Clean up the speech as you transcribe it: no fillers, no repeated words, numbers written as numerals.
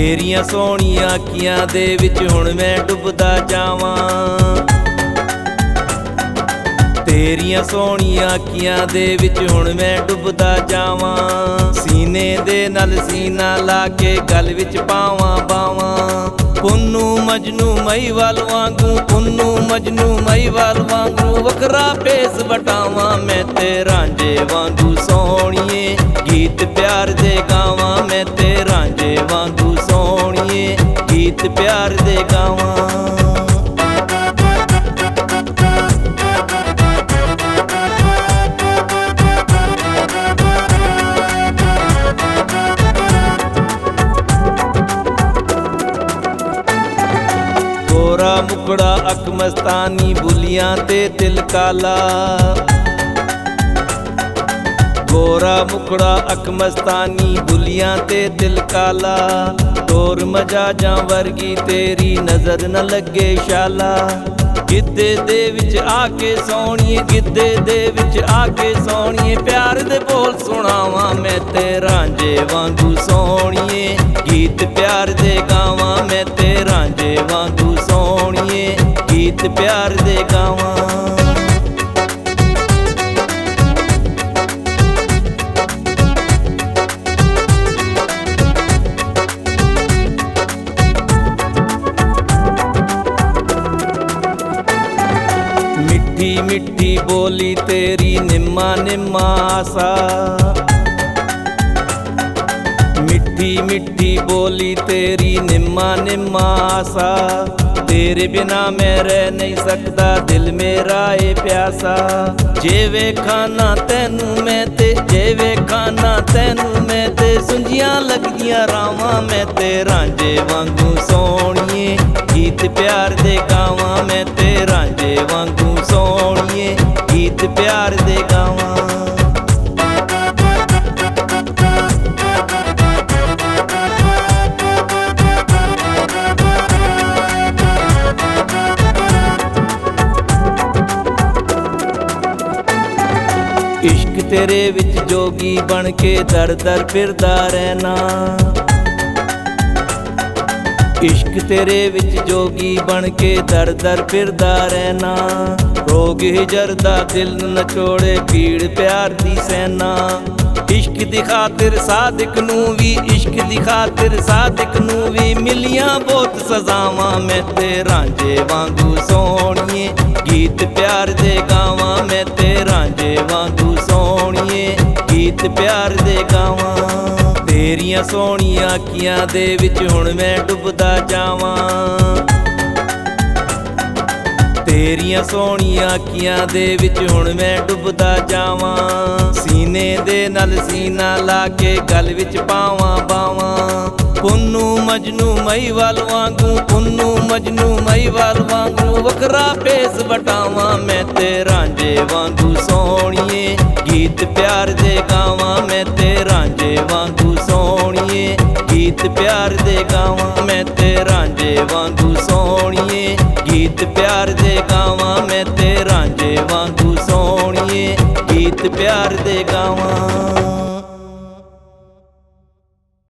ਤੇਰੀਆਂ ਸੋਹਣੀਆਂ ਅੱਖੀਆਂ ਦੇ ਵਿੱਚ ਹੁਣ ਮੈਂ ਡੁੱਬਦਾ ਜਾਵਾਂ। ਤੇਰੀਆਂ ਸੋਹਣੀਆਂ ਅੱਖੀਆਂ ਦੇ ਵਿੱਚ ਹੁਣ ਮੈਂ ਡੁੱਬਦਾ ਜਾਵਾਂ। ਸੀਨੇ ਦੇ ਨਾਲ ਸੀਨਾ ਲਾ ਕੇ ਗਲ ਵਿੱਚ ਪਾਵਾਂ ਬਾਵਾਂ। ਪੁੰਨੂ ਮਜਨੂ ਮਹੀਵਾਲ ਵਾਂਗੂ, ਪੁੰਨੂ ਮਜਨੂ ਮਹੀਵਾਲ ਵਾਂਗੂ ਵੱਖਰਾ ਭੇਸ ਵਟਾਵਾਂ। ਮੈਂ ਤੇ ਰਾਂਝੇ ਵਾਂਗੂ ਸੋਹਣੀਏ ਗੀਤ ਪਿਆਰ ਦੇ ਗਾਵਾਂ। ਮੈਂ ਤੇ ਰਾਂਝੇ ਵਾਂਗੂ ਸੋਹਣੀਏ ਗੀਤ ਪਿਆਰ ਦੇ ਗਾਵਾਂ। ਗੋਰਾ ਮੁਕੜਾ ਅੱਖ ਮਸਤਾਨੀ ਬੁੱਲੀਆਂ ਤੇ ਦਿਲ ਕਾਲਾ। ਗੋਰਾ ਮੁਕੜਾ ਅੱਖ ਮਸਤਾਨੀ ਬੁੱਲੀਆਂ ਤੇ ਦਿਲ ਕਾਲਾ। ਟੋਰ ਮਜਾਜਾਂ ਵਰਗੀ ਤੇਰੀ ਨਜ਼ਰ न ਲੱਗੇ ਸ਼ਾਲਾ। ਗਿੱਧੇ ਦੇ ਵਿੱਚ ਆ ਕੇ ਸੋਹਣੀਏ, ਗਿੱਧੇ ਦੇ ਵਿੱਚ ਆ ਕੇ ਸੋਹਣੀਏ ਪਿਆਰ ਦੇ ਬੋਲ ਸੁਣਾਵਾਂ। ਮੈਂ ਤੇ ਰਾਂਝੇ ਵਾਂਗੂ ਸੋਹਣੀਏ ਗੀਤ ਪਿਆਰ ਦੇ ਗਾਵਾਂ। ਮੈਂ ਤੇ ਰਾਂਝੇ ਵਾਂਗੂ ਸੋਹਣੀਏ ਗੀਤ ਪਿਆਰ ਦੇ ਗਾਵਾਂ। ਮਿੱਠੀ ਮਿੱਠੀ ਬੋਲੀ ਤੇਰੀ ਨਿੰਮਾ ਨਿੰਮਾ ਆਸਾ। ਮਿੱਠੀ ਮਿੱਠੀ ਬੋਲੀ ਤੇਰੀ ਨਿੰਮਾ ਨਿੰਮਾ ਆਸਾ। ਤੇਰੇ ਬਿਨਾ ਮੈਂ ਰਹਿ ਨਹੀਂ ਸਕਦਾ ਦਿਲ ਮੇਰਾ ਏ ਪਿਆਸਾ। ਜੇ ਵੇਖਾਂ ਨਾ ਤੈਨੂੰ ਮੈਂ ਤੇ, ਜੇ ਵੇਖਾਂ ਨਾ ਤੈਨੂੰ ਮੈਂ ਤੇ ਸੁੰਝੀਆਂ ਲੱਗਦੀਆਂ ਰਾਵਾਂ। ਮੈਂ ਤੇ ਰਾਂਝੇ ਵਾਂਗੂ ਸੋਹਣੀਏ ਗੀਤ ਪਿਆਰ ਦੇ ਗਾਵਾਂ। ਮੈਂ ਤੇ ਰਾਂਝੇ ਵਾਂਗੂ ਸੋਹਣੀਏ ਗੀਤ ਪਿਆਰ ਦੇ ਗਾਵਾਂ। इश्क तेरे विच जोगी बन के दर दर फिरदा रहना। इश्क तेरे विच जोगी बन के दर दर फिरदा रहना। रोग हिजर दा दिल न छोड़े पीड़ प्यार दी सहना। इश्क दी खातिर सादिक नूं वी, इश्क दी खातिर सादिक नूं वी मिलियां बहुत सजावां। मैं ते रांझे वांगू सोहणीए गीत प्यार दे गावां। मैं ते रांझे वांगू सोहणीए गीत प्यार दे गावां। तेरियां सोहणियां अखियां दे विच हुण मैं डुबदा जावां। तेरियां सोहणियां अखियां दे विच हुण मैं डुबदा जावां। सीने दे नाल सीना ला के गल विच पावां बावां। पुन्नू मजनू महीवाल वांगू, पुन्नू मजनू महीवाल वांगू वखरा भेस वटावां। मैं ते रांझे वांगू सोहणीए गीत प्यार दे गावां। मैं ते रांझे वांगू सोहणीए गीत प्यार दे गावां। मैं ते रांझे वांगू सोहणीए गीत प्यार दे गावां। मैं ते रांझे वांगू सोहणीए गीत प्यार दे गावां।